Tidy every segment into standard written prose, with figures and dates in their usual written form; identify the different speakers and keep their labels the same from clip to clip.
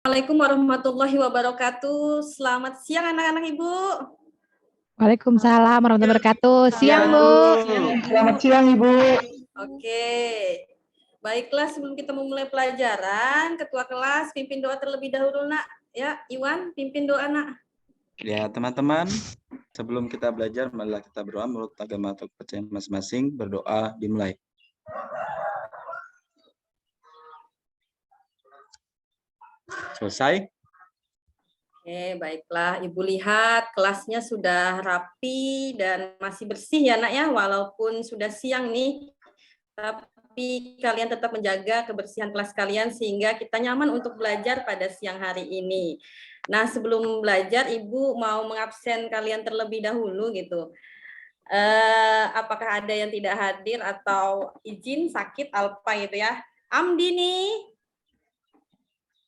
Speaker 1: Assalamualaikum warahmatullahi wabarakatuh. Selamat siang anak-anak Ibu.
Speaker 2: Waalaikumsalam warahmatullahi wabarakatuh. Siang, Bu.
Speaker 3: Selamat siang, Ibu.
Speaker 1: Oke. Baiklah, sebelum kita memulai pelajaran, Ketua kelas pimpin doa terlebih dahulu, Nak. Ya, Iwan, pimpin doa, Nak.
Speaker 3: Ya, teman-teman, sebelum kita belajar, marilah kita berdoa menurut agama atau kepercayaan masing-masing. Berdoa dimulai. Selesai?
Speaker 1: Oke, baiklah. Ibu lihat kelasnya sudah rapi dan masih bersih ya, Nak ya, walaupun sudah siang nih. Tapi kalian tetap menjaga kebersihan kelas kalian sehingga kita nyaman untuk belajar pada siang hari ini. Nah, sebelum belajar, Ibu mau mengabsen kalian terlebih dahulu gitu. Apakah ada yang tidak hadir atau izin sakit apa gitu ya? Amdini.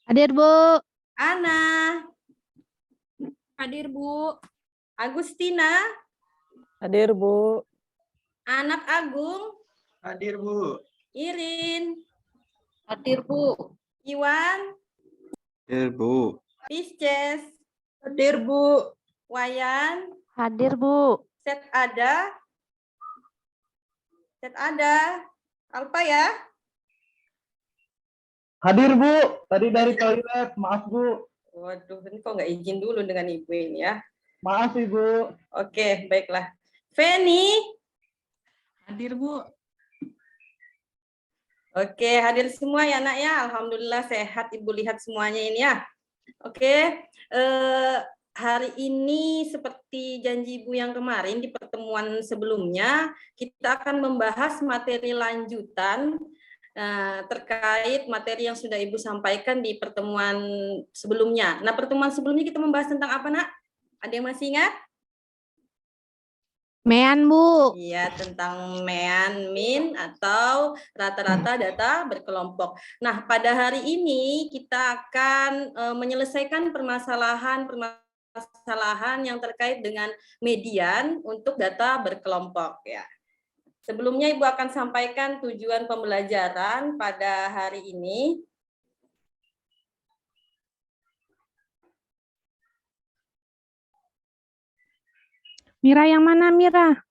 Speaker 2: Hadir, Bu.
Speaker 1: Ana.
Speaker 4: Hadir, Bu.
Speaker 1: Agustina.
Speaker 5: Hadir, Bu.
Speaker 1: Anak Agung.
Speaker 3: Hadir, Bu.
Speaker 1: Irin.
Speaker 4: Hadir, Bu.
Speaker 1: Iwan.
Speaker 3: Hadir, Bu.
Speaker 1: Pisces.
Speaker 5: Hadir, Bu.
Speaker 1: Wayan.
Speaker 2: Hadir, Bu.
Speaker 1: Set ada. Set ada. Alpa ya.
Speaker 6: Hadir, Bu. Tadi dari toilet. Maaf, Bu.
Speaker 1: Waduh, ini kok nggak izin dulu dengan Ibu ini ya.
Speaker 6: Maaf, Ibu.
Speaker 1: Oke, baiklah. Feni.
Speaker 4: Hadir, Bu.
Speaker 1: Oke, hadir semua ya, Nak ya. Alhamdulillah sehat Ibu lihat semuanya ini ya. Oke, hari ini seperti janji Ibu yang kemarin di pertemuan sebelumnya, kita akan membahas materi lanjutan terkait materi yang sudah Ibu sampaikan di pertemuan sebelumnya. Nah, pertemuan sebelumnya kita membahas tentang apa, Nak? Ada yang masih ingat?
Speaker 2: Mean, Bu.
Speaker 1: Iya, tentang mean, min, atau rata-rata data berkelompok. Nah, pada hari ini kita akan menyelesaikan permasalahan yang terkait dengan median untuk data berkelompok ya. Sebelumnya Ibu akan sampaikan tujuan pembelajaran pada hari ini.
Speaker 2: Mira yang mana, Mira?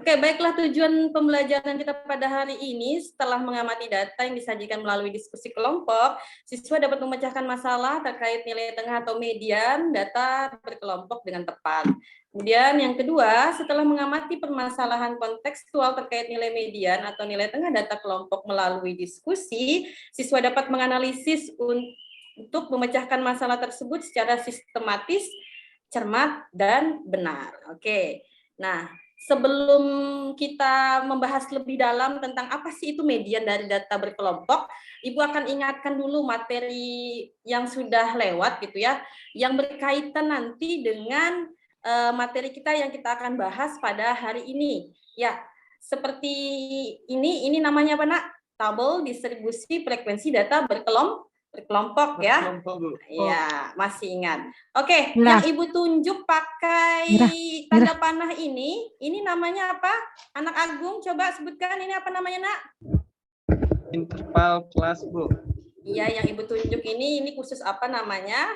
Speaker 1: Oke, baiklah tujuan pembelajaran kita pada hari ini setelah mengamati data yang disajikan melalui diskusi kelompok, siswa dapat memecahkan masalah terkait nilai tengah atau median data berkelompok dengan tepat. Kemudian yang kedua, setelah mengamati permasalahan kontekstual terkait nilai median atau nilai tengah data kelompok melalui diskusi, siswa dapat menganalisis untuk memecahkan masalah tersebut secara sistematis, cermat, dan benar. Oke, nah sebelum kita membahas lebih dalam tentang apa sih itu median dari data berkelompok, Ibu akan ingatkan dulu materi yang sudah lewat gitu ya, yang berkaitan nanti dengan materi kita yang kita akan bahas pada hari ini. Ya, seperti ini namanya apa, Nak? Tabel distribusi frekuensi data berkelompok ya. Iya, masih ingat. Oke,
Speaker 2: Mira.
Speaker 1: yang Ibu tunjuk pakai tanda panah ini namanya apa? Anak Agung, coba sebutkan ini apa namanya, Nak?
Speaker 3: Interval kelas, Bu.
Speaker 1: Iya, yang Ibu tunjuk ini khusus apa namanya?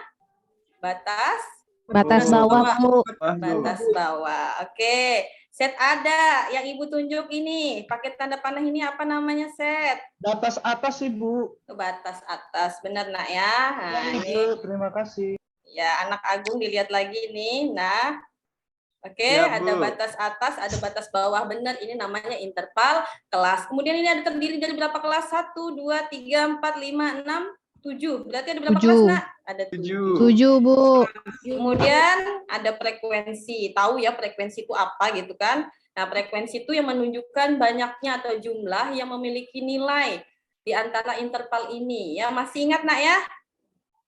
Speaker 1: Batas
Speaker 2: Bawah, Bu.
Speaker 1: batas bawah. Oke. Set ada yang Ibu tunjuk ini, pakai tanda panah ini apa namanya, Set?
Speaker 6: Batas atas, Ibu.
Speaker 1: Batas atas, benar, Nak ya. Nah, ini
Speaker 6: Ibu, terima kasih.
Speaker 1: ya, Anak Agung dilihat lagi nih. Nah, oke,
Speaker 3: Ya,
Speaker 1: ada
Speaker 3: Bu.
Speaker 1: batas atas, ada batas bawah, benar. Ini namanya interval kelas. Kemudian ini ada terdiri dari berapa kelas? 1, 2, 3, 4, 5, 6, 7. Berarti ada berapa
Speaker 2: 7.
Speaker 1: kelas, Nak? Ada 7.
Speaker 2: 7, Bu.
Speaker 1: Kemudian ada frekuensi. Tahu ya frekuensi itu apa gitu kan? Nah, frekuensi itu yang menunjukkan banyaknya atau jumlah yang memiliki nilai di antara interval ini. Ya, masih ingat, Nak ya?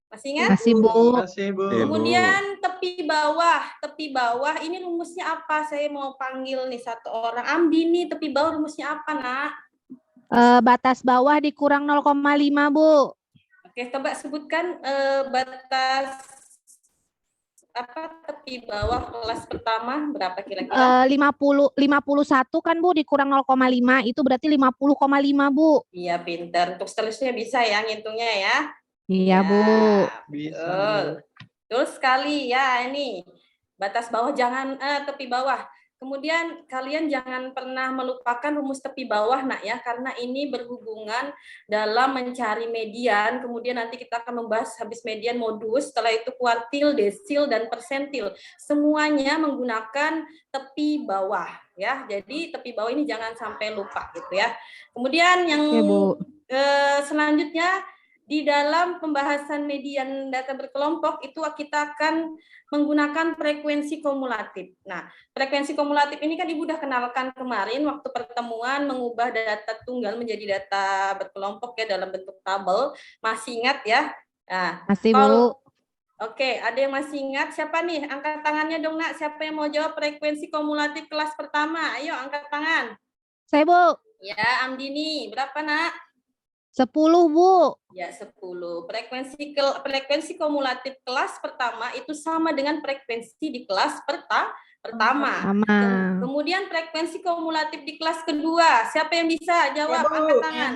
Speaker 1: Masih ingat?
Speaker 2: Masih, Bu.
Speaker 3: Masih, Bu.
Speaker 1: Kemudian tepi bawah ini rumusnya apa? Saya mau panggil nih satu orang. Amdini, tepi bawah rumusnya apa, Nak?
Speaker 2: Batas bawah dikurang 0,5, Bu.
Speaker 1: Oke, coba sebutkan batas tepi bawah kelas pertama berapa kira-kira?
Speaker 2: 51 kan Bu dikurang 0,5 itu berarti 50,5 Bu.
Speaker 1: Iya, pinter. Untuk seterusnya bisa ya ngitungnya ya.
Speaker 2: Iya Bu.
Speaker 6: Bisa,
Speaker 1: Betul.
Speaker 6: Bu.
Speaker 1: Betul sekali ya ini. Batas bawah jangan tepi bawah. Kemudian kalian jangan pernah melupakan rumus tepi bawah nak ya, karena ini berhubungan dalam mencari median. Kemudian nanti kita akan membahas habis median modus, setelah itu kuartil, desil, dan persentil. Semuanya menggunakan tepi bawah ya. Jadi tepi bawah ini jangan sampai lupa gitu ya. Kemudian yang
Speaker 2: Oke, Bu.
Speaker 1: selanjutnya di dalam pembahasan median data berkelompok itu kita akan menggunakan frekuensi kumulatif. Nah, frekuensi kumulatif ini kan Ibu udah kenalkan kemarin waktu pertemuan mengubah data tunggal menjadi data berkelompok ya dalam bentuk tabel. Masih ingat ya? Nah,
Speaker 2: Masih Bu.
Speaker 1: Oke, ada yang masih ingat? Siapa nih? Angkat tangannya dong nak. Siapa yang mau jawab frekuensi kumulatif kelas pertama? Ayo angkat tangan.
Speaker 2: Saya Bu.
Speaker 1: Ya, Amdini. Berapa nak?
Speaker 2: 10 Bu.
Speaker 1: Ya, 10. Frekuensi kumulatif kelas pertama itu sama dengan frekuensi di kelas pertama.
Speaker 2: Sama.
Speaker 1: Kemudian frekuensi kumulatif di kelas kedua. Siapa yang bisa jawab? Angkat tangan.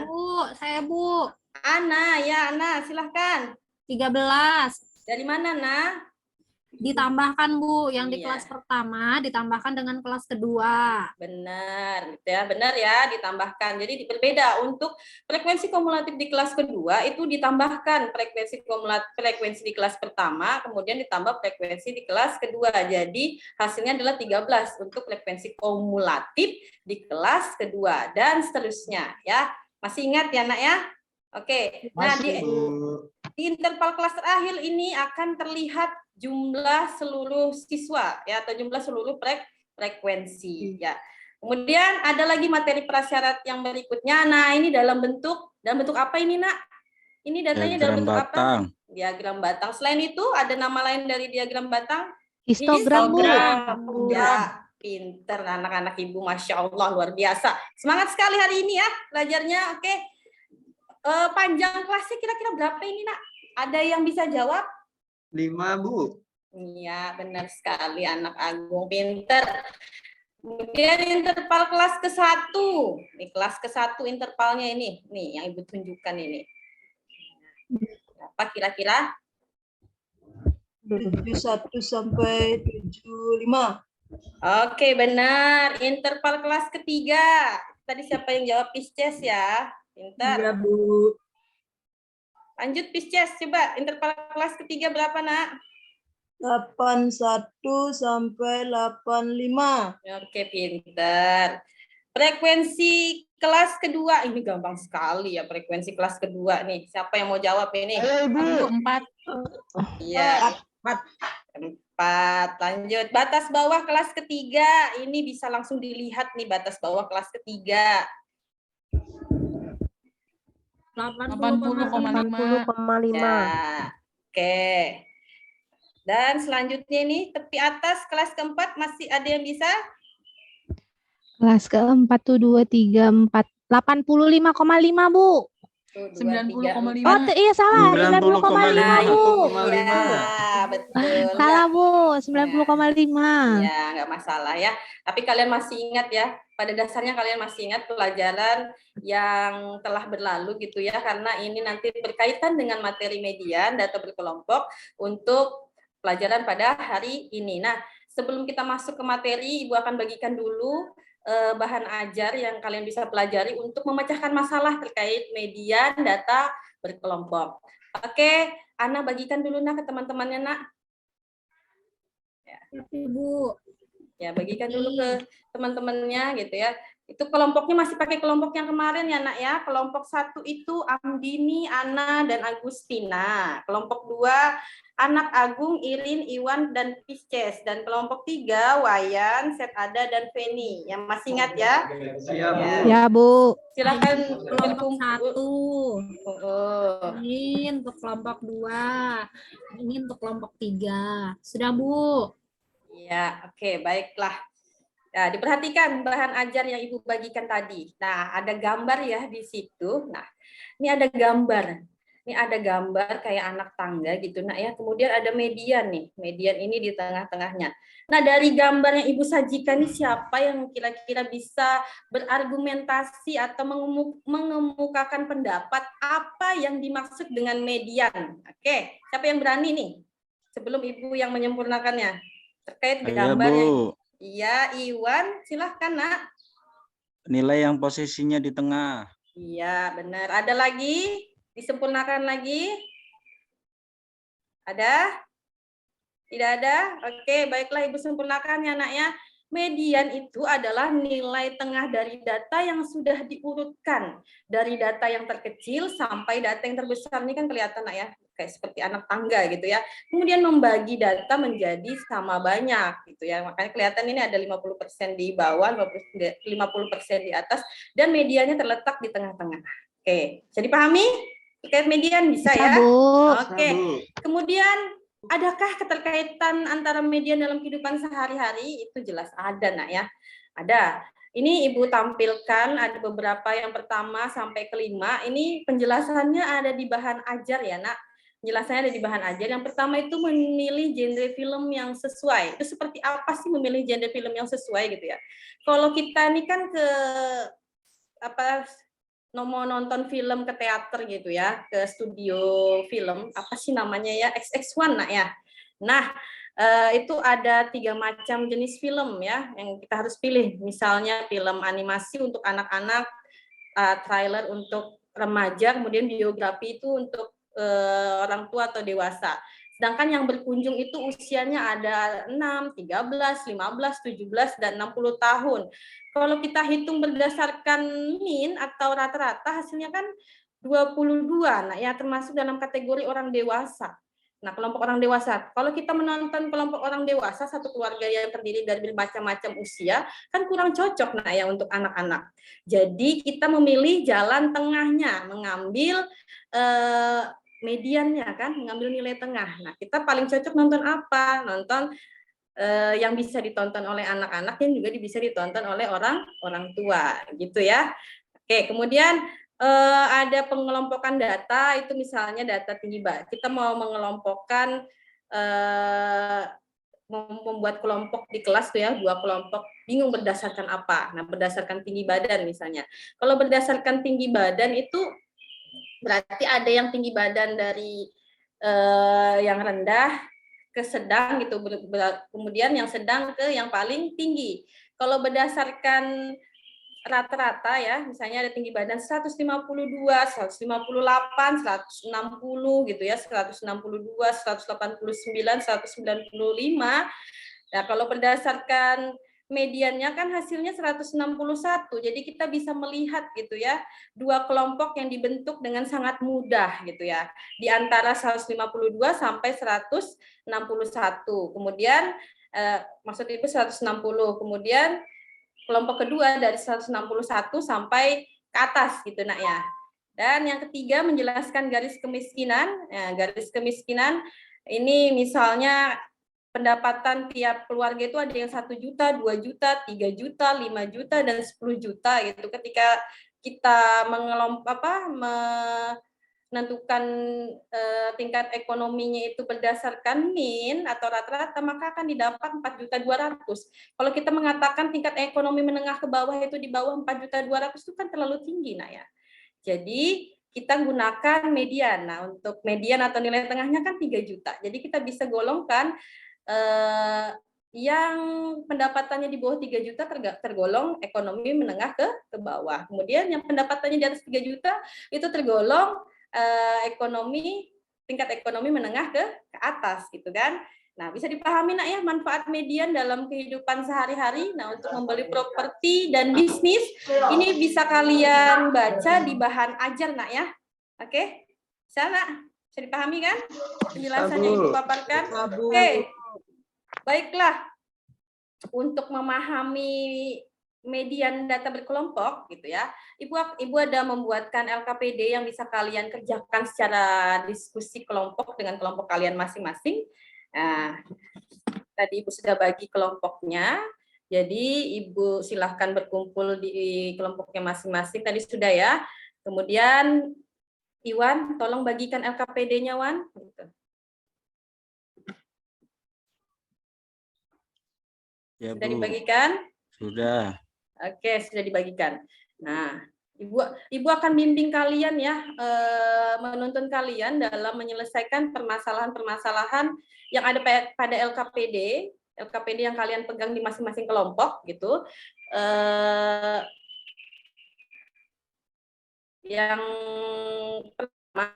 Speaker 4: Saya Bu.
Speaker 1: Ana, ya Ana, silahkan.
Speaker 4: 13.
Speaker 1: Dari mana, Ana?
Speaker 4: Ditambahkan Bu, yang di
Speaker 1: Iya.
Speaker 4: kelas pertama ditambahkan dengan kelas kedua.
Speaker 1: Benar, gitu ya. Benar ya, ditambahkan. Jadi berbeda untuk frekuensi kumulatif di kelas kedua itu ditambahkan frekuensi di kelas pertama, kemudian ditambah frekuensi di kelas kedua. Jadi hasilnya adalah 13 untuk frekuensi kumulatif di kelas kedua dan seterusnya ya. Masih ingat ya, Nak ya? Oke. Nah,
Speaker 6: Masih, Bu.
Speaker 1: di interval kelas terakhir ini akan terlihat jumlah seluruh siswa ya atau jumlah seluruh frekuensi ya. Kemudian ada lagi materi prasyarat yang berikutnya. Nah, ini dalam bentuk apa ini, Nak? Ini datanya dalam
Speaker 3: Diagram
Speaker 1: bentuk
Speaker 3: batang.
Speaker 1: apa? Diagram batang. Selain itu ada nama lain dari diagram batang?
Speaker 2: Histogram Bu.
Speaker 1: Ya, pinter anak-anak Ibu, Masya Allah, luar biasa. Semangat sekali hari ini ya belajarnya. Oke. Panjang kelasnya kira-kira berapa ini, Nak? Ada yang bisa jawab?
Speaker 6: 5, Bu.
Speaker 1: Iya, benar sekali anak Agung, pinter. Kemudian interval kelas ke-1. Nih, kelas ke-1 intervalnya ini. Nih, yang Ibu tunjukkan ini. Apa kira-kira?
Speaker 5: 71 sampai 75.
Speaker 1: Oke, benar. Interval kelas ketiga. Tadi siapa yang jawab Pisces ya? Pintar.
Speaker 5: Iya, Bu.
Speaker 1: Lanjut Pisces, coba interval kelas ketiga berapa, Nak?
Speaker 5: 81 sampai 85.
Speaker 1: Oke, pintar. Frekuensi kelas kedua, ini gampang sekali ya frekuensi kelas kedua nih. Siapa yang mau jawab ini?
Speaker 6: Ayo, Ibu.
Speaker 4: 4.
Speaker 1: Iya. 4. Lanjut. Batas bawah kelas ketiga. Ini bisa langsung dilihat nih batas bawah kelas ketiga.
Speaker 4: 80,5.
Speaker 2: 80,5.
Speaker 1: Ya. Oke. Dan selanjutnya nih tepi atas kelas keempat masih ada yang bisa?
Speaker 2: Kelas keempat tuh 2, 3, 4. 85,5 Bu.
Speaker 1: Tuh, 2, 3,
Speaker 4: 90,5.
Speaker 2: Oh iya salah. 90,5 Bu.
Speaker 1: Ya, betul.
Speaker 2: Salah Bu. 90,5.
Speaker 1: Ya, nggak masalah ya. Tapi kalian masih ingat ya, pada dasarnya kalian masih ingat pelajaran yang telah berlalu gitu ya, karena ini nanti berkaitan dengan materi median data berkelompok untuk pelajaran pada hari ini. Nah, sebelum kita masuk ke materi, Ibu akan bagikan dulu bahan ajar yang kalian bisa pelajari untuk memecahkan masalah terkait median data berkelompok. Oke, Ana bagikan dulu nak ke teman-temannya nak.
Speaker 4: Bu.
Speaker 1: Ya, bagikan dulu ke teman-temannya gitu ya. Itu kelompoknya masih pakai kelompok yang kemarin ya nak ya. Kelompok 1 itu Amdini, Ana, dan Agustina. Kelompok 2 Anak Agung, Irin, Iwan, dan Pisces. Dan kelompok 3 Wayan, Setada, dan Feni. Yang masih ingat ya?
Speaker 6: Siap, Bu.
Speaker 2: Ya Bu.
Speaker 1: Silakan
Speaker 4: Kelompok
Speaker 1: berkumpul.
Speaker 4: 1. Ini untuk kelompok 2. Ini untuk kelompok 3. Sudah Bu.
Speaker 1: Ya, oke, baiklah. Nah, diperhatikan bahan ajar yang Ibu bagikan tadi. Nah, ada gambar ya di situ. Nah, ini ada gambar. Ini ada gambar kayak anak tangga gitu, Nak ya. Kemudian ada median nih, median ini di tengah-tengahnya. Nah, dari gambar yang Ibu sajikan ini siapa yang kira-kira bisa berargumentasi atau mengemukakan pendapat apa yang dimaksud dengan median? Oke, siapa yang berani nih? Sebelum Ibu yang menyempurnakannya. Terkait
Speaker 3: Iya,
Speaker 1: gambar yang...
Speaker 3: Bu.
Speaker 1: Iya, Iwan, silahkan, Nak.
Speaker 3: Nilai yang posisinya di tengah.
Speaker 1: Iya, benar. Ada lagi? Disempurnakan lagi? Ada? Tidak ada? Oke, baiklah Ibu sempurnakan ya, Nak ya. Median itu adalah nilai tengah dari data yang sudah diurutkan. Dari data yang terkecil sampai data yang terbesar. Ini kan kelihatan, Nak ya. Kayak seperti anak tangga gitu ya. Kemudian membagi data menjadi sama banyak gitu ya. Makanya kelihatan ini ada 50% di bawah, 50% di atas, dan mediannya terletak di tengah-tengah. Oke, bisa dipahami? Terkait median bisa ya?
Speaker 2: Bu.
Speaker 1: Oke.
Speaker 6: Bu.
Speaker 1: Kemudian adakah keterkaitan antara median dalam kehidupan sehari-hari? Itu jelas ada, Nak ya. Ada. Ini Ibu tampilkan ada beberapa, yang pertama sampai kelima. Ini penjelasannya ada di bahan ajar ya, Nak. Penjelasannya ada di bahan ajar. Yang pertama itu memilih genre film yang sesuai. Itu seperti apa sih memilih genre film yang sesuai gitu ya? Kalau kita ini kan ke mau nonton film ke teater gitu ya, ke studio film, apa sih namanya ya, XX1 Nak ya. Nah, itu ada 3 macam jenis film ya, yang kita harus pilih. Misalnya film animasi untuk anak-anak, trailer untuk remaja, kemudian biografi itu untuk orang tua atau dewasa. Sedangkan yang berkunjung itu usianya ada 6, 13, 15, 17, dan 60 tahun. Kalau kita hitung berdasarkan min atau rata-rata, hasilnya kan 22, nah ya, termasuk dalam kategori orang dewasa. Nah, kelompok orang dewasa. Kalau kita menonton kelompok orang dewasa, satu keluarga yang terdiri dari bermacam-macam usia, kan kurang cocok nah ya untuk anak-anak. Jadi kita memilih jalan tengahnya, mengambil mediannya kan, mengambil nilai tengah. Nah, kita paling cocok nonton apa? Nonton yang bisa ditonton oleh anak-anak dan juga bisa ditonton oleh orang tua, gitu ya. Oke, kemudian ada pengelompokan data, itu misalnya data tinggi badan. Kita mau mengelompokkan, membuat kelompok di kelas tuh ya, 2 kelompok, bingung berdasarkan apa. Nah, berdasarkan tinggi badan misalnya. Kalau berdasarkan tinggi badan itu berarti ada yang tinggi badan dari yang rendah ke sedang gitu, kemudian yang sedang ke yang paling tinggi. Kalau berdasarkan rata-rata ya, misalnya ada tinggi badan 152, 158, 160 gitu ya, 162, 189, 195. Nah, kalau berdasarkan mediannya kan hasilnya 161. Jadi kita bisa melihat gitu ya, 2 kelompok yang dibentuk dengan sangat mudah gitu ya. Di antara 152 sampai 161. Kemudian maksud Ibu 160. Kemudian kelompok kedua dari 161 sampai ke atas gitu Nak ya. Dan yang ketiga menjelaskan garis kemiskinan. Nah, garis kemiskinan ini misalnya pendapatan tiap keluarga itu ada yang 1 juta, 2 juta, 3 juta, 5 juta, dan 10 juta gitu. Ketika kita menentukan tingkat ekonominya itu berdasarkan min atau rata-rata, maka akan didapat 4.200.000. Kalau kita mengatakan tingkat ekonomi menengah ke bawah itu di bawah 4.200.000 itu kan terlalu tinggi, Nak ya. Jadi kita gunakan median. Nah, untuk median atau nilai tengahnya kan 3 juta. Jadi kita bisa golongkan yang pendapatannya di bawah 3 juta tergolong ekonomi menengah ke bawah. Kemudian yang pendapatannya di atas 3 juta itu tergolong tingkat ekonomi menengah ke atas gitu kan. Nah, bisa dipahami Nak ya manfaat median dalam kehidupan sehari-hari. Nah, untuk membeli properti dan bisnis ini bisa kalian baca di bahan ajar Nak ya. Oke? Bisa Nak? Bisa dipahami kan penjelasannya Ibu paparkan? Oke. Baiklah, untuk memahami median data berkelompok gitu ya, Ibu ada membuatkan LKPD yang bisa kalian kerjakan secara diskusi kelompok dengan kelompok kalian masing-masing. Nah, tadi Ibu sudah bagi kelompoknya, jadi Ibu silahkan berkumpul di kelompoknya masing-masing, tadi sudah ya. Kemudian Iwan, tolong bagikan LKPD-nya, Wan. Gitu.
Speaker 3: Ya,
Speaker 1: Sudah
Speaker 3: Bu.
Speaker 1: dibagikan?
Speaker 3: Sudah.
Speaker 1: Oke, sudah dibagikan. Nah, Ibu akan bimbing kalian ya, menuntun kalian dalam menyelesaikan permasalahan-permasalahan yang ada pada LKPD yang kalian pegang di masing-masing kelompok gitu. Yang pertama,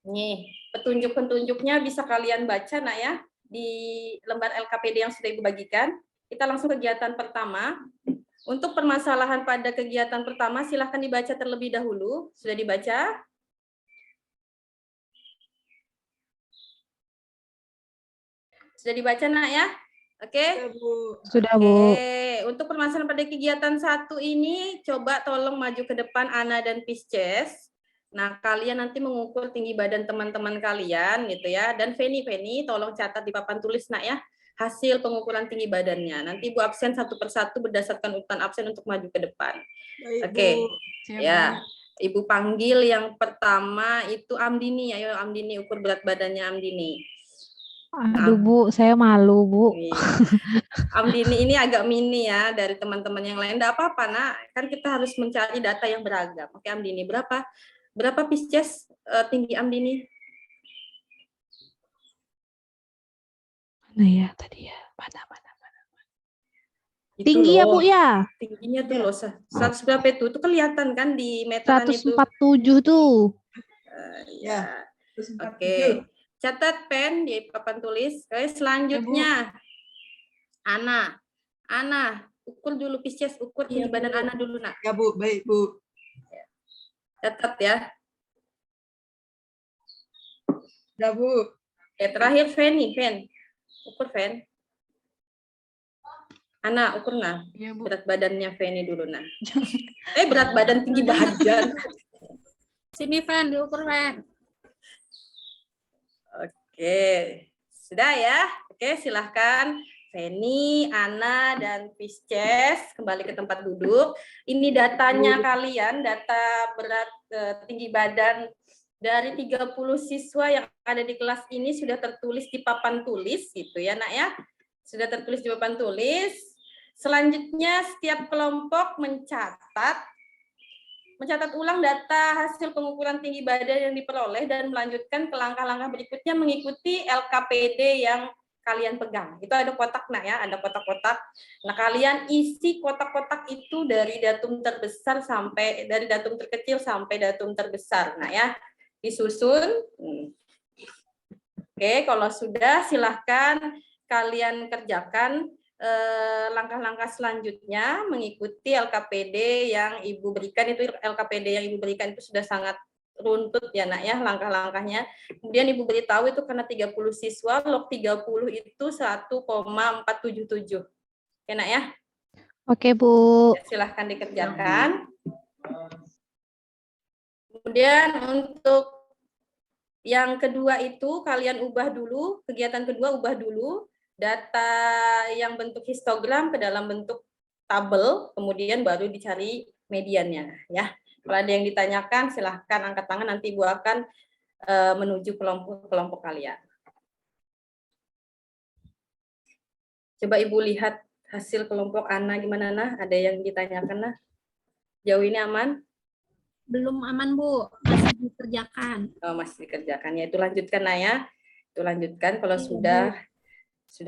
Speaker 1: nih petunjuk-petunjuknya bisa kalian baca nak ya di lembar LKPD yang sudah Ibu bagikan. Kita langsung kegiatan pertama. Untuk permasalahan pada kegiatan pertama silahkan dibaca terlebih dahulu. Sudah dibaca? Sudah dibaca nak ya? Oke.
Speaker 2: Sudah, Bu.
Speaker 1: Oke, untuk permasalahan pada kegiatan 1 ini, coba tolong maju ke depan Ana dan Pisces. Nah, kalian nanti mengukur tinggi badan teman-teman kalian gitu ya. Dan Feni, tolong catat di papan tulis nak ya, hasil pengukuran tinggi badannya. Nanti Ibu absen satu persatu berdasarkan urutan absen untuk maju ke depan.
Speaker 5: Baik,
Speaker 1: Oke,
Speaker 5: Bu.
Speaker 1: ya. Ibu panggil yang pertama itu Amdini. Ayo Amdini, ukur berat badannya Amdini.
Speaker 2: Aduh, Bu, saya malu, Bu.
Speaker 1: Iya. Amdini ini agak mini ya dari teman-teman yang lain. Enggak apa-apa, Nak. Kan kita harus mencari data yang beragam. Oke, Amdini, berapa Pisces tinggi Amdini?
Speaker 2: Mana ya tadi ya? Mana.
Speaker 1: Itu
Speaker 2: Tinggi ya,
Speaker 1: loh,
Speaker 2: Bu, ya?
Speaker 1: tingginya tuh loh, 100 berapa itu? Itu kelihatan kan di meteran itu?
Speaker 2: 147 tuh.
Speaker 1: Ya. Oke. Catat pen di papan tulis. Oke, selanjutnya. Ana, ukur dulu Pisces, ukur tinggi badan Ana dulu, Nak.
Speaker 5: Ya, Bu. Baik, Bu.
Speaker 1: Catat ya.
Speaker 5: Ya, Bu.
Speaker 1: Oke, terakhir Feni. Ukur Fen. Ana, ukur nah.
Speaker 7: Iya, Bu.
Speaker 1: Berat badannya Feni dulu, nah. Berat badan tinggi badan.
Speaker 4: Sini, Fen, diukur, Fen.
Speaker 1: Oke, sudah ya. Oke, silahkan Feni, Ana, dan Pisces kembali ke tempat duduk. Ini datanya kalian, data berat tinggi badan dari 30 siswa yang ada di kelas ini sudah tertulis di papan tulis gitu ya, Nak ya. Sudah tertulis di papan tulis. Selanjutnya setiap kelompok mencatat ulang data hasil pengukuran tinggi badan yang diperoleh dan melanjutkan ke langkah-langkah berikutnya mengikuti LKPD yang kalian pegang. Itu ada kotak, Nak ya, ada kotak-kotak. Nah, kalian isi kotak-kotak itu dari datum terbesar sampai dari datum terkecil sampai datum terbesar, Nah ya. Disusun. Oke, kalau sudah silahkan kalian kerjakan langkah-langkah selanjutnya mengikuti LKPD yang Ibu berikan. Itu LKPD yang Ibu berikan itu sudah sangat runtut ya, Nak ya, langkah-langkahnya. Kemudian Ibu beritahu itu karena 30 siswa, log 30 itu 1,477. Oke, Nak ya?
Speaker 2: Oke, Bu.
Speaker 1: Silahkan dikerjakan. Kemudian untuk yang kedua itu kalian ubah dulu, kegiatan kedua ubah dulu data yang bentuk histogram ke dalam bentuk tabel, kemudian baru dicari mediannya ya. Kalau ada yang ditanyakan silahkan angkat tangan, nanti Ibu akan menuju kelompok kalian. Coba Ibu lihat hasil kelompok Ana gimana, Nah? Ada yang ditanyakan, Nah? Jauh ini aman?
Speaker 4: Belum aman, Bu. Masih dikerjakan.
Speaker 1: Oh, masih dikerjakan ya. Itu lanjutkan, Nah ya. Itu lanjutkan kalau sudah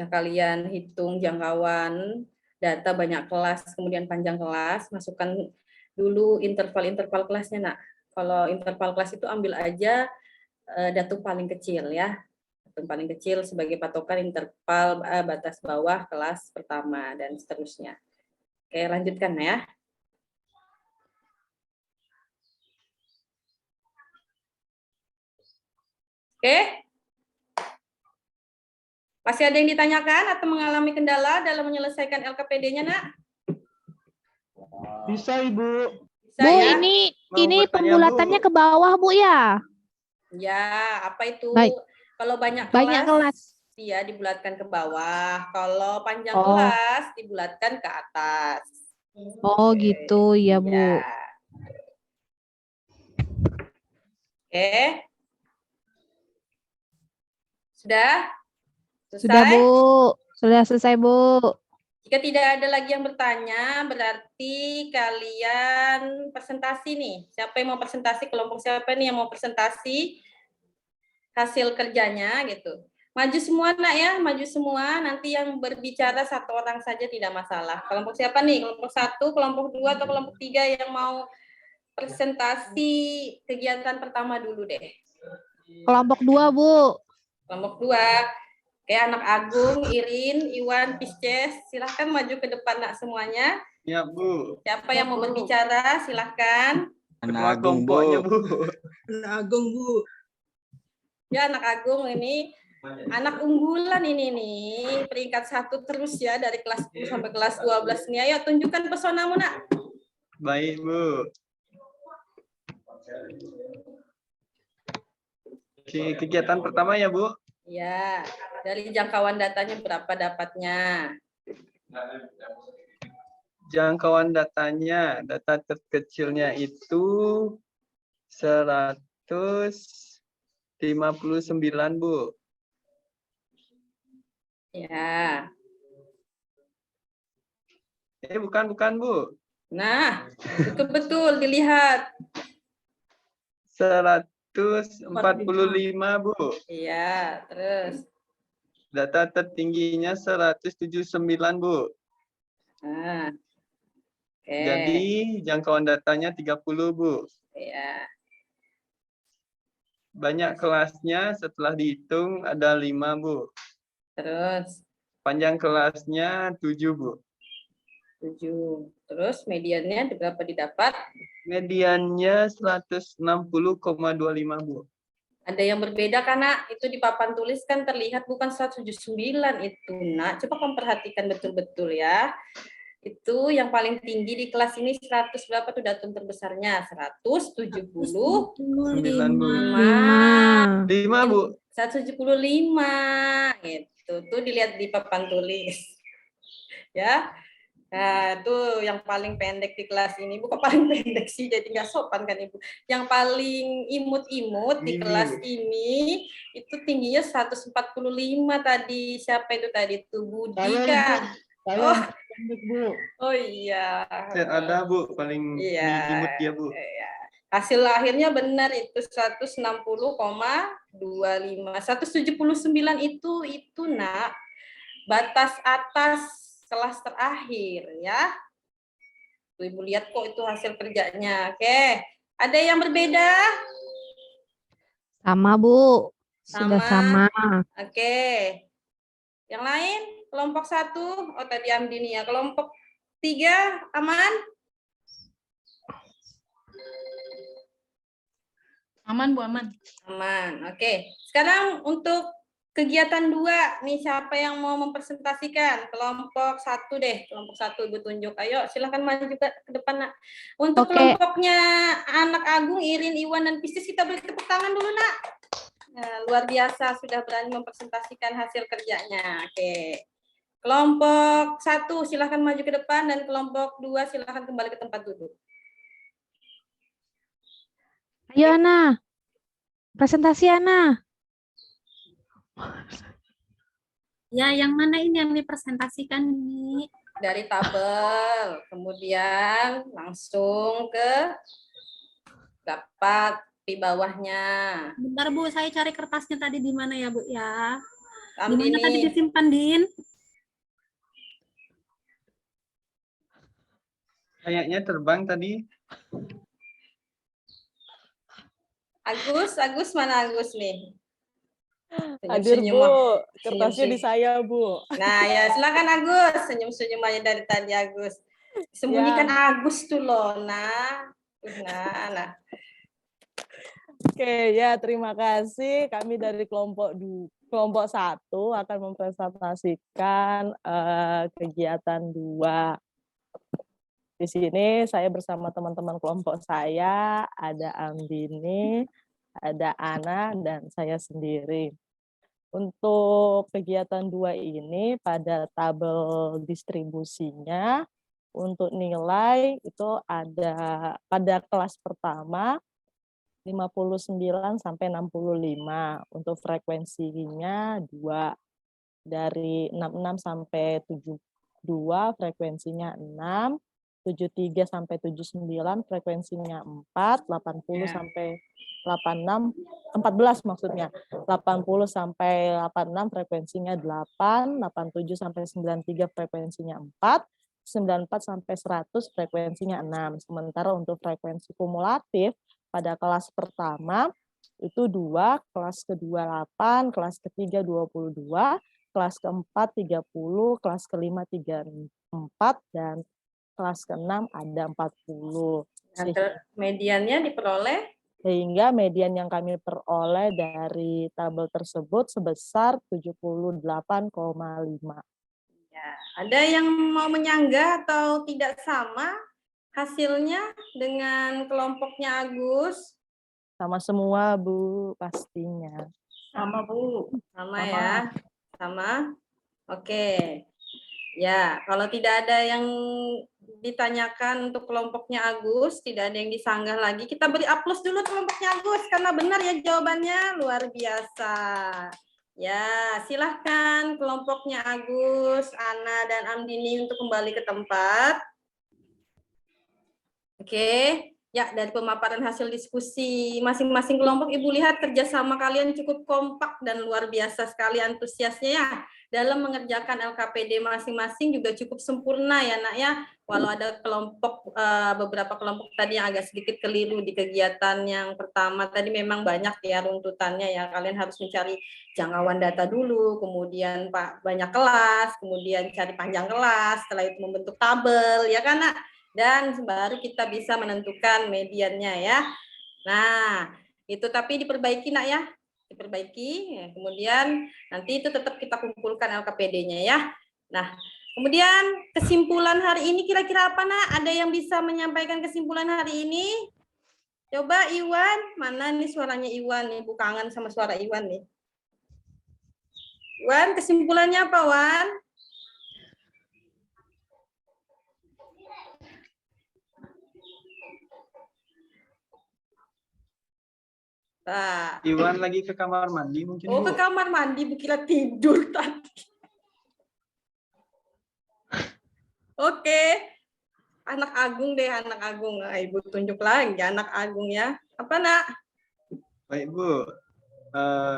Speaker 1: kalian hitung jangkauan data banyak kelas, kemudian panjang kelas, masukkan dulu interval-interval kelasnya, Nak. Kalau interval kelas itu ambil aja datum paling kecil ya. Datum paling kecil sebagai patokan interval batas bawah kelas pertama dan seterusnya. Oke, lanjutkan ya. Oke. Masih ada yang ditanyakan atau mengalami kendala dalam menyelesaikan LKPD-nya, Nak?
Speaker 6: Bisa, Ibu.
Speaker 1: Bisa,
Speaker 2: Bu,
Speaker 1: ya?
Speaker 2: ini
Speaker 6: bertanya,
Speaker 2: pembulatannya
Speaker 6: Bu.
Speaker 2: ke bawah, Bu ya?
Speaker 1: Ya, apa itu?
Speaker 2: Baik.
Speaker 1: Kalau banyak
Speaker 2: kelas.
Speaker 1: Iya, dibulatkan ke bawah. Kalau panjang
Speaker 2: Oh.
Speaker 1: kelas, dibulatkan ke atas.
Speaker 2: Oh, gitu ya, Bu.
Speaker 1: Ya. Oke. Sudah?
Speaker 2: Sudah,
Speaker 1: Selesai?
Speaker 2: Bu. Sudah selesai, Bu.
Speaker 1: Jika tidak ada lagi yang bertanya, berarti kalian presentasi nih. Siapa yang mau presentasi? Kelompok siapa nih yang mau presentasi hasil kerjanya gitu. Maju semua nak ya, maju semua. Nanti yang berbicara satu orang saja tidak masalah. Kelompok siapa nih? Kelompok 1, kelompok 2, atau kelompok 3 yang mau presentasi kegiatan pertama dulu deh.
Speaker 2: Kelompok 2, Bu.
Speaker 1: Kelompok 2. Oke, anak Agung, Irin, Iwan, Pisces, silahkan maju ke depan nak semuanya.
Speaker 6: Ya, Bu.
Speaker 1: Siapa yang mau berbicara, silahkan.
Speaker 3: Anak
Speaker 6: Ketua
Speaker 3: Agung,
Speaker 6: kelompoknya,
Speaker 3: Bu.
Speaker 6: Bu.
Speaker 5: Anak Agung, Bu.
Speaker 1: Ya, anak Agung ini anak unggulan ini nih, peringkat 1 terus ya dari kelas 10 sampai kelas 12 nih. Ayo tunjukkan pesonamu nak.
Speaker 6: Baik, Bu. Oke, kegiatan pertama ya, Bu.
Speaker 1: Ya, dari jangkauan datanya berapa dapatnya?
Speaker 6: Jangkauan datanya, data terkecilnya itu 159, Bu.
Speaker 1: Ya.
Speaker 6: Bukan, Bu.
Speaker 1: Nah, betul-betul dilihat.
Speaker 6: 145, Bu.
Speaker 1: Iya, terus.
Speaker 6: Data tertingginya 179, Bu.
Speaker 1: Nah. Oke.
Speaker 6: Jadi jangkauan datanya 30, Bu.
Speaker 1: Ya.
Speaker 6: Banyak kelasnya setelah dihitung ada 5, Bu.
Speaker 1: Terus
Speaker 6: Panjang kelasnya 7, Bu.
Speaker 1: 7. Terus mediannya berapa didapat?
Speaker 6: Mediannya 160,25, Bu.
Speaker 1: Ada yang berbeda karena itu di papan tulis kan terlihat bukan 179 itu, Nak. Coba kamu perhatikan betul-betul ya. Itu yang paling tinggi di kelas ini 100 berapa tuh datum terbesarnya? 175.
Speaker 6: 9, Bu.
Speaker 2: 5.
Speaker 6: 5, Bu.
Speaker 1: 175 gitu. Tuh dilihat di papan tulis. Ya. Nah, itu yang paling pendek di kelas ini. Bukan paling pendek sih, jadi nggak sopan kan Ibu. Yang paling imut-imut di kelas ini, itu tingginya 145 tadi. Siapa itu tadi? Itu Budi kan? Oh. Oh iya.
Speaker 6: Ada, Bu. Paling
Speaker 1: Iya.
Speaker 6: imut dia, Bu.
Speaker 1: Iya. Hasil akhirnya benar itu 160,25. 179 itu nak batas atas kelas terakhir ya. Tuh, Ibu lihat kok itu hasil kerjanya. Oke. Ada yang berbeda?
Speaker 2: Sama, Bu. Sudah sama.
Speaker 1: Oke. Yang lain? Kelompok 1. Oh, tadi Amdini ya. Kelompok 3 aman?
Speaker 7: Aman, Bu, aman.
Speaker 1: Aman. Oke. Sekarang untuk kegiatan 2 nih, siapa yang mau mempresentasikan? Kelompok 1 deh. Kelompok 1 Ibu tunjuk. Ayo silakan maju ke depan nak. Untuk
Speaker 2: Oke.
Speaker 1: kelompoknya anak Agung, Irin, Iwan, dan Pisces kita beri tepuk tangan dulu nak. Nah, luar biasa sudah berani mempresentasikan hasil kerjanya. Oke. Kelompok 1 silakan maju ke depan dan kelompok 2 silakan kembali ke tempat duduk.
Speaker 2: Ayo, Ana. Presentasi, Ana.
Speaker 4: Ya, yang mana ini yang dipresentasikan ini?
Speaker 1: Dari tabel, kemudian langsung ke dapat di bawahnya.
Speaker 4: Bentar, Bu, saya cari kertasnya tadi di mana ya, Bu ya? Di
Speaker 1: Amdini.
Speaker 4: mana tadi disimpan, Din?
Speaker 6: Kayaknya terbang tadi.
Speaker 1: Agus mana Agus nih?
Speaker 8: Hadir,
Speaker 1: Senyum-senyum,
Speaker 8: Bu.
Speaker 1: ah.
Speaker 8: Kertasnya di saya, Bu.
Speaker 1: Nah, ya silakan Agus, senyum-senyum aja dari tadi Agus. Sembunyikan Agus tuh loh, nah.
Speaker 8: Oke, ya terima kasih. Kami dari kelompok 1 akan mempresentasikan kegiatan 2. Di sini saya bersama teman-teman kelompok saya, ada Amdini, ada Ana, dan saya sendiri. Untuk kegiatan 2 ini pada tabel distribusinya, untuk nilai itu ada pada kelas pertama 59 sampai 65. Untuk frekuensinya 2. Dari 66 sampai 72 frekuensinya 6. 73 sampai 79 frekuensinya 4. 80 sampai 86, 14 maksudnya. 80 sampai 86 frekuensinya 8. 87 sampai 93 frekuensinya 4. 94 sampai 100 frekuensinya 6. Sementara untuk frekuensi kumulatif pada kelas pertama itu 2, kelas kedua 8, kelas ketiga 22, kelas keempat 30, kelas kelima 34, dan kelas keenam ada 40.
Speaker 1: Mediannya diperoleh?
Speaker 8: Sehingga median yang kami peroleh dari tabel tersebut sebesar 78,5.
Speaker 1: Ya, ada yang mau menyanggah atau tidak sama hasilnya dengan kelompoknya Agus?
Speaker 8: Sama semua, Bu, pastinya.
Speaker 1: Sama, Bu. Sama ya. Sama. Oke. Ya, kalau tidak ada yang ditanyakan untuk kelompoknya Agus, tidak ada yang disanggah lagi, kita beri aplaus dulu kelompoknya Agus karena benar ya jawabannya, luar biasa. Ya, silahkan kelompoknya Agus, Ana, dan Amdini untuk kembali ke tempat. Oke. Ya, dari pemaparan hasil diskusi masing-masing kelompok, Ibu lihat kerjasama kalian cukup kompak dan luar biasa sekali antusiasnya ya. Dalam mengerjakan LKPD masing-masing juga cukup sempurna ya nak ya. Walau ada kelompok, beberapa kelompok tadi yang agak sedikit keliru di kegiatan yang pertama. Tadi memang banyak ya runtutannya ya. Kalian harus mencari jangkauan data dulu, kemudian banyak kelas, kemudian cari panjang kelas, setelah itu membentuk tabel, ya kan nak? Dan baru kita bisa menentukan mediannya ya. Nah, itu tapi diperbaiki nak ya. Diperbaiki, ya. Kemudian nanti itu tetap kita kumpulkan LKPD-nya ya. Nah, kemudian kesimpulan hari ini kira-kira apa nak? Ada yang bisa menyampaikan kesimpulan hari ini? Coba Iwan, mana nih suaranya Iwan nih? Ibu kangen sama suara Iwan nih. Iwan, kesimpulannya apa Wan? Nah.
Speaker 6: Iwan lagi ke kamar mandi mungkin,
Speaker 1: Oh,
Speaker 6: Bu.
Speaker 1: ke kamar mandi, Bu kira tidur tadi. Oke. Anak Agung deh, anak Agung. Nah, Ibu tunjuk lagi anak Agung ya. Apa, Nak?
Speaker 6: Baik, Bu.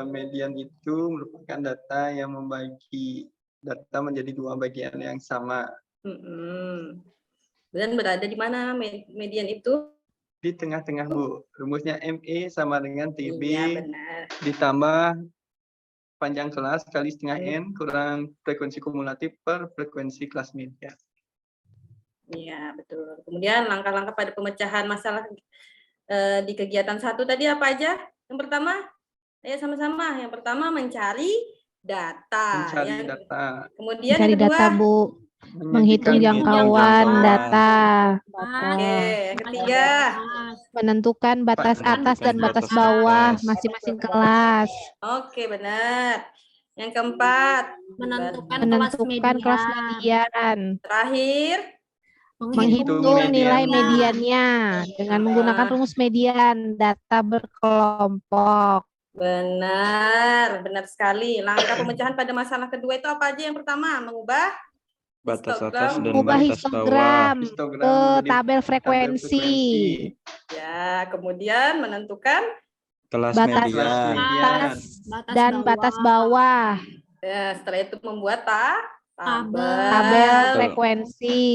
Speaker 6: Median itu merupakan data yang membagi data menjadi 2 bagian yang sama.
Speaker 1: Dan berada di mana median itu?
Speaker 6: Di tengah-tengah, Bu. Rumusnya ME sama dengan TB
Speaker 1: Iya, benar.
Speaker 6: ditambah panjang kelas kali setengah N kurang frekuensi kumulatif per frekuensi kelas media.
Speaker 1: Iya, betul. Kemudian langkah-langkah pada pemecahan masalah di kegiatan 1 tadi apa aja? Yang pertama, ayo sama-sama. Yang pertama mencari data.
Speaker 6: Mencari data.
Speaker 1: Kemudian
Speaker 2: Cari
Speaker 1: yang kedua,
Speaker 2: data, Bu. Menghitung jangkauan data.
Speaker 1: Oke, yang ketiga,
Speaker 2: Menentukan batas atas dan batas bawah masing-masing kelas.
Speaker 1: oke benar. Yang keempat,
Speaker 2: Menentukan kelas median.
Speaker 1: terakhir,
Speaker 2: Menghitung nilai mediannya dengan menggunakan rumus median data berkelompok.
Speaker 1: benar sekali. Langkah pemecahan pada masalah kedua itu apa aja? Yang pertama, mengubah
Speaker 3: Batas
Speaker 1: histogram.
Speaker 3: atas dan
Speaker 2: Ubah
Speaker 3: batas bawah.
Speaker 2: histogram
Speaker 6: Histogram
Speaker 2: ke
Speaker 6: menjadi
Speaker 2: tabel frekuensi.
Speaker 1: Ya, kemudian menentukan
Speaker 3: Kelas
Speaker 2: Batas
Speaker 3: median.
Speaker 2: atas dan batas bawah.
Speaker 1: ya, setelah itu membuat
Speaker 2: Tabel frekuensi.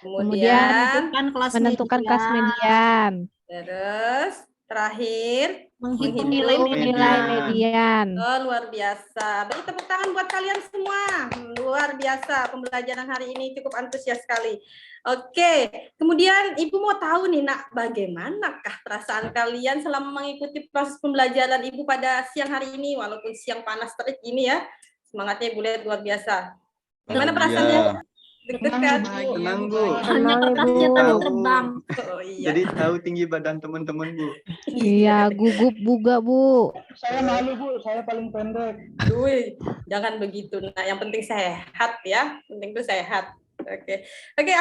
Speaker 2: Kemudian menentukan kelas median.
Speaker 1: Terus terakhir
Speaker 2: Menghitung nilai median.
Speaker 1: Oh, luar biasa. Beri tepuk tangan buat kalian semua. Luar biasa. Pembelajaran hari ini cukup antusias sekali. Oke. Kemudian Ibu mau tahu nih, Nak, bagaimanakah perasaan kalian selama mengikuti proses pembelajaran Ibu pada siang hari ini, walaupun siang panas terik ini ya. Semangatnya Ibu lihat luar biasa. Gimana perasaannya? Deg-degan.
Speaker 6: Tenang, Bu.
Speaker 4: Hanya kertasnya tadi terbang.
Speaker 1: Oh, iya.
Speaker 6: Jadi tahu tinggi badan teman-teman, Bu.
Speaker 2: Iya, gugup juga, Bu.
Speaker 7: Saya malu, Bu. Saya paling pendek.
Speaker 1: Wih, jangan begitu. Nah, yang penting sehat ya. Penting itu sehat. Oke. Oke,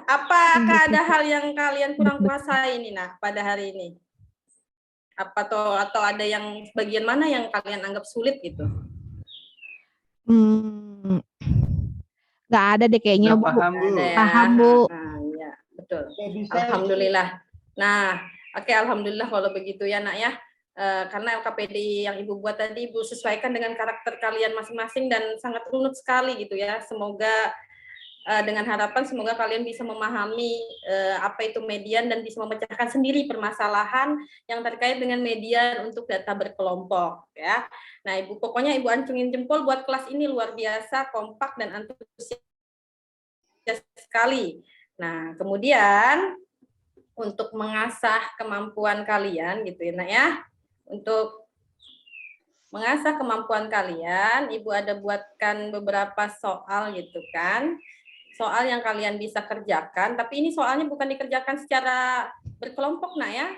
Speaker 1: apakah ada hal yang kalian kurang kuasai ini, nah, pada hari ini? atau ada yang bagian mana yang kalian anggap sulit gitu?
Speaker 2: Nggak ada deh kayaknya,
Speaker 6: Udah
Speaker 2: Bu.
Speaker 6: paham, Bu.
Speaker 1: Ada ya?
Speaker 2: Paham, Bu.
Speaker 1: Nah, ya, betul.
Speaker 7: Bisa.
Speaker 1: Alhamdulillah. Nah, oke, alhamdulillah kalau begitu ya, Nak ya. Karena LKPD yang Ibu buat tadi Ibu sesuaikan dengan karakter kalian masing-masing dan sangat runut sekali gitu ya. Semoga dengan harapan semoga kalian bisa memahami apa itu median dan bisa memecahkan sendiri permasalahan yang terkait dengan median untuk data berkelompok ya. Nah, Ibu pokoknya Ibu ancungin jempol buat kelas ini luar biasa, kompak dan antusias sekali. Nah, kemudian untuk mengasah kemampuan kalian gitu ya, Nak ya. Untuk mengasah kemampuan kalian, Ibu ada buatkan beberapa soal gitu kan. Soal yang kalian bisa kerjakan, tapi ini soalnya bukan dikerjakan secara berkelompok, Nak ya.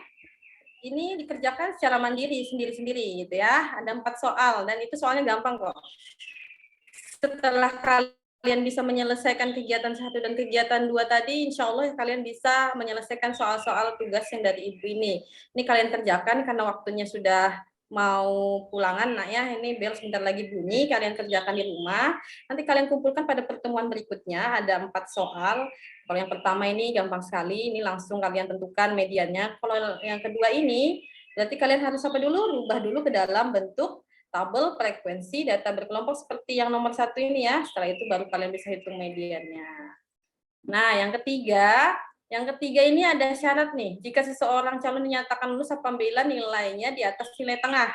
Speaker 1: Ini dikerjakan secara mandiri, sendiri-sendiri gitu ya. Ada 4 soal dan itu soalnya gampang kok. Setelah kalian bisa menyelesaikan kegiatan 1 dan kegiatan 2 tadi, insya Allah kalian bisa menyelesaikan soal-soal tugas yang dari Ibu ini. Ini kalian kerjakan karena waktunya sudah mau pulangan, Nak ya. Ini bel sebentar lagi bunyi, kalian kerjakan di rumah. Nanti kalian kumpulkan pada pertemuan berikutnya, ada 4 soal. Kalau yang pertama ini gampang sekali, ini langsung kalian tentukan mediannya. Kalau yang kedua ini, berarti kalian harus apa dulu? Rubah dulu ke dalam bentuk tabel frekuensi data berkelompok seperti yang nomor 1 ini ya. Setelah itu baru kalian bisa hitung mediannya. Nah, yang ketiga ini ada syarat nih. Jika seseorang calon dinyatakan lulus apabila nilainya di atas nilai tengah.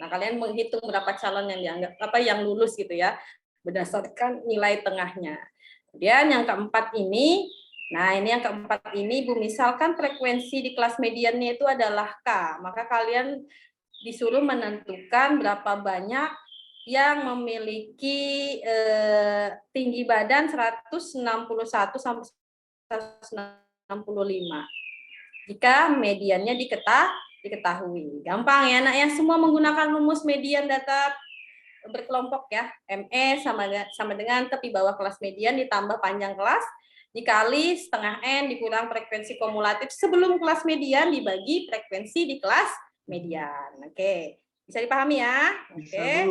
Speaker 1: Nah, kalian menghitung berapa calon yang dianggap yang lulus gitu ya, berdasarkan nilai tengahnya. Kemudian yang keempat ini, Bu, misalkan frekuensi di kelas mediannya itu adalah K, maka kalian disuruh menentukan berapa banyak yang memiliki tinggi badan 161 sampai 165. Jika mediannya diketahui. Gampang ya, Nak ya. Semua menggunakan rumus median data berkelompok ya. ME sama dengan tepi bawah kelas median ditambah panjang kelas dikali setengah N dikurang frekuensi kumulatif sebelum kelas median dibagi frekuensi di kelas median. Oke, bisa dipahami ya? Oke.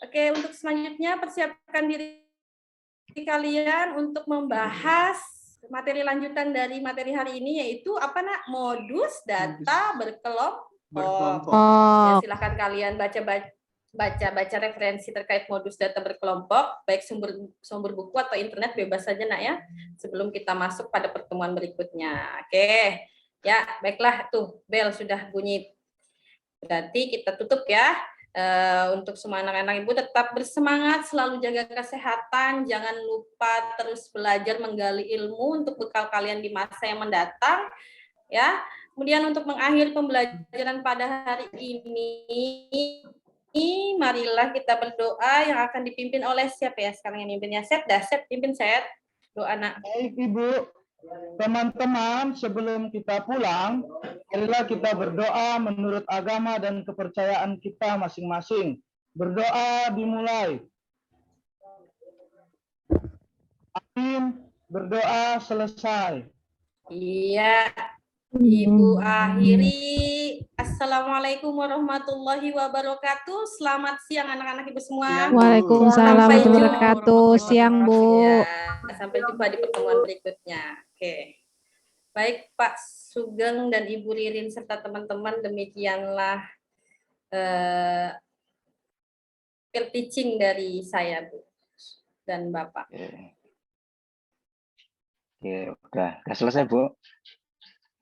Speaker 1: Oke, untuk selanjutnya persiapkan diri kalian untuk membahas materi lanjutan dari materi hari ini, yaitu apa, Nak? Modus data berkelompok. Ya, silakan kalian baca referensi terkait modus data berkelompok, baik sumber buku atau internet, bebas saja, Nak ya, sebelum kita masuk pada pertemuan berikutnya. Oke, ya baiklah, tuh bel sudah bunyi. Berarti kita tutup ya. Untuk semua anak-anak Ibu tetap bersemangat, selalu jaga kesehatan, jangan lupa terus belajar menggali ilmu untuk bekal kalian di masa yang mendatang ya. Kemudian untuk mengakhiri pembelajaran pada hari ini, marilah kita berdoa yang akan dipimpin oleh siapa ya sekarang yang mimpinnya? Sep pimpin Sep. Doa, Nak.
Speaker 7: Baik, Ibu. Teman-teman, sebelum kita pulang, marilah kita berdoa menurut agama dan kepercayaan kita masing-masing. Berdoa dimulai. Amin. Berdoa selesai.
Speaker 1: Iya. Ibu akhiri. Assalamualaikum warahmatullahi wabarakatuh. Selamat siang anak-anak Ibu semua.
Speaker 2: Waalaikumsalam warahmatullahi wabarakatuh. Siang, Bu.
Speaker 1: Ya, sampai jumpa di pertemuan berikutnya. Oke. Baik Pak Sugeng dan Ibu Ririn serta teman-teman, demikianlah teaching dari saya, Bu dan Bapak.
Speaker 9: Oke, udah selesai, Bu.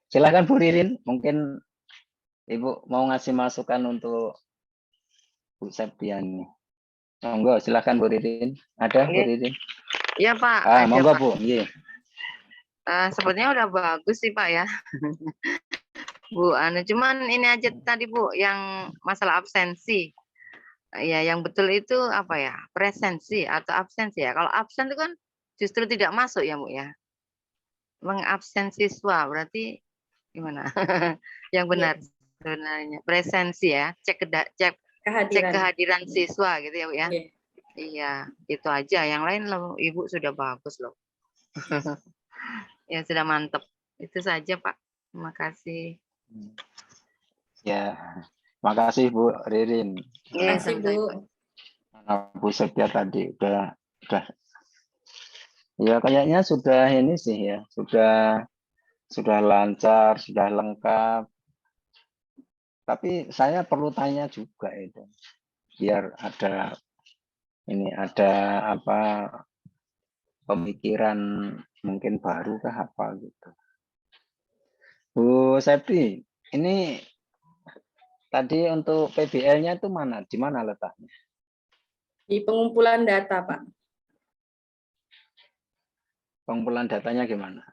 Speaker 9: Silakan Bu Ririn, mungkin Ibu mau ngasih masukan untuk Bu Septiani. Monggo, silakan Bu Ririn. Ada Bu Ririn?
Speaker 10: Iya Pak.
Speaker 9: Monggo
Speaker 10: Pak.
Speaker 9: Bu. Iya.
Speaker 10: Sepertinya udah bagus sih Pak ya. Bu, cuman ini aja tadi Bu, yang masalah absensi. Ya, yang betul itu apa ya? Presensi atau absensi ya. Kalau absen itu kan justru tidak masuk ya Bu ya. Mengabsen siswa berarti gimana? Yang benar sebenarnya presensi ya, cek kehadiran siswa gitu ya Bu ya. Iya, itu aja. Yang lain loh, Ibu sudah bagus loh. Ya sudah mantep. Itu saja Pak. Terima kasih.
Speaker 9: Ya, makasih Bu Ririn.
Speaker 10: Iya,
Speaker 1: Terima kasih, Bu.
Speaker 9: Bu Setia tadi udah ya kayaknya sudah ini sih ya, sudah lancar, sudah lengkap. Tapi saya perlu tanya juga itu, biar ada apa pemikiran mungkin baru kah apa gitu. Bu Septi, ini tadi untuk PBL-nya itu mana? Di mana letaknya?
Speaker 1: Di pengumpulan data, Pak.
Speaker 9: Pengumpulan datanya gimana?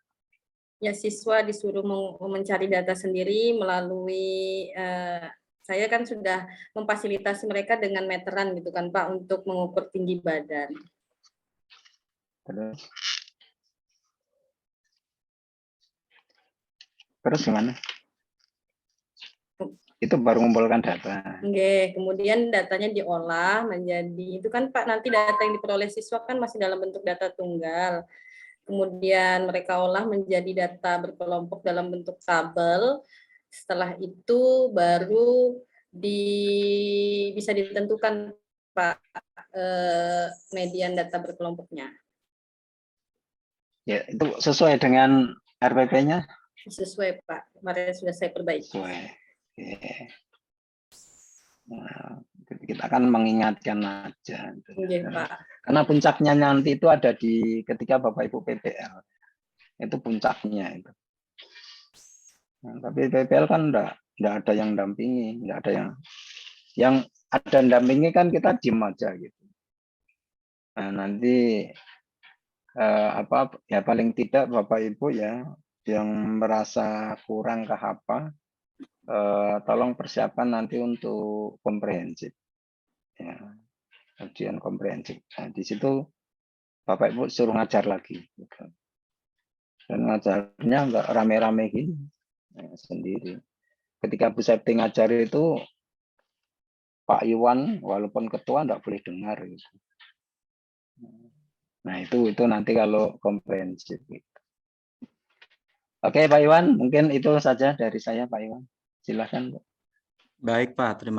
Speaker 1: Ya, siswa disuruh mencari data sendiri melalui saya kan sudah memfasilitasi mereka dengan meteran gitu kan Pak untuk mengukur tinggi badan.
Speaker 9: Terus gimana? Itu baru mengumpulkan data.
Speaker 1: Oke, kemudian datanya diolah menjadi, itu kan Pak nanti data yang diperoleh siswa kan masih dalam bentuk data tunggal. Kemudian mereka olah menjadi data berkelompok dalam bentuk tabel. Setelah itu baru bisa ditentukan Pak median data berkelompoknya.
Speaker 9: Ya, itu sesuai dengan RPP-nya?
Speaker 1: Sesuai Pak, kemarin sudah saya perbaiki.
Speaker 9: Sesuai. Oke. Nah, kita akan mengingatkan aja.
Speaker 1: Oke, Pak.
Speaker 9: Karena puncaknya nanti itu ada di ketika Bapak Ibu PPL. Itu puncaknya itu. Nah, tapi PPL kan enggak ada yang dampingi, enggak ada yang ada dampingi kan kita diem aja gitu. Nah, nanti apa ya paling tidak Bapak Ibu ya yang merasa kurang ke apa tolong persiapan nanti untuk komprehensif ya, ujian komprehensif. Nah, di situ Bapak Ibu suruh ngajar lagi gitu. Dan ngajarnya enggak rame-rame gini sendiri. Ketika Bu Septi ngajar itu Pak Iwan walaupun ketua enggak boleh dengar gitu. Nah, itu nanti kalau komprehensif gitu. Oke, Pak Iwan, mungkin itu saja dari saya, Pak Iwan. Silakan, Pak.
Speaker 3: Baik, Pak. Terima